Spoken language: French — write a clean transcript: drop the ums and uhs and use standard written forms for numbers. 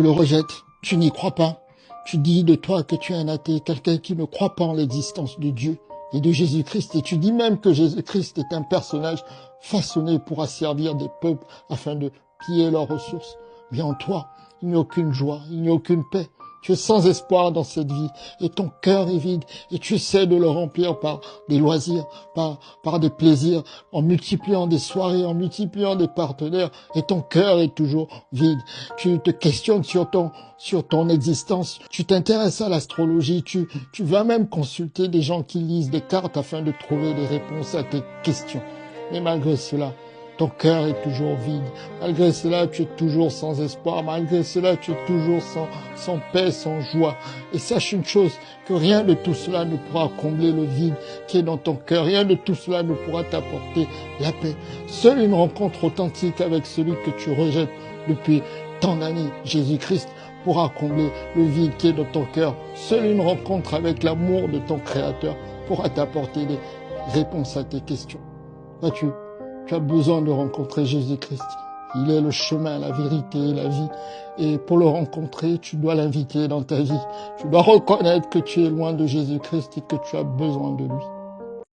Tu le rejettes, tu n'y crois pas. Tu dis de toi que tu es un athée, quelqu'un qui ne croit pas en l'existence de Dieu et de Jésus-Christ. Et tu dis même que Jésus-Christ est un personnage façonné pour asservir des peuples afin de piller leurs ressources. Mais en toi, il n'y a aucune joie, il n'y a aucune paix. Tu es sans espoir dans cette vie et ton cœur est vide et tu essaies de le remplir par des loisirs, par des plaisirs, en multipliant des soirées, en multipliant des partenaires et ton cœur est toujours vide. Tu te questionnes sur ton existence, tu t'intéresses à l'astrologie, tu vas même consulter des gens qui lisent des cartes afin de trouver des réponses à tes questions. Mais malgré cela, ton cœur est toujours vide. Malgré cela, tu es toujours sans espoir. Malgré cela, tu es toujours sans paix, sans joie. Et sache une chose, que rien de tout cela ne pourra combler le vide qui est dans ton cœur. Rien de tout cela ne pourra t'apporter la paix. Seule une rencontre authentique avec celui que tu rejettes depuis tant d'années, Jésus-Christ, pourra combler le vide qui est dans ton cœur. Seule une rencontre avec l'amour de ton Créateur pourra t'apporter des réponses à tes questions. Vois-tu, tu as besoin de rencontrer Jésus-Christ. Il est le chemin, la vérité et la vie. Et pour le rencontrer, tu dois l'inviter dans ta vie. Tu dois reconnaître que tu es loin de Jésus-Christ et que tu as besoin de lui.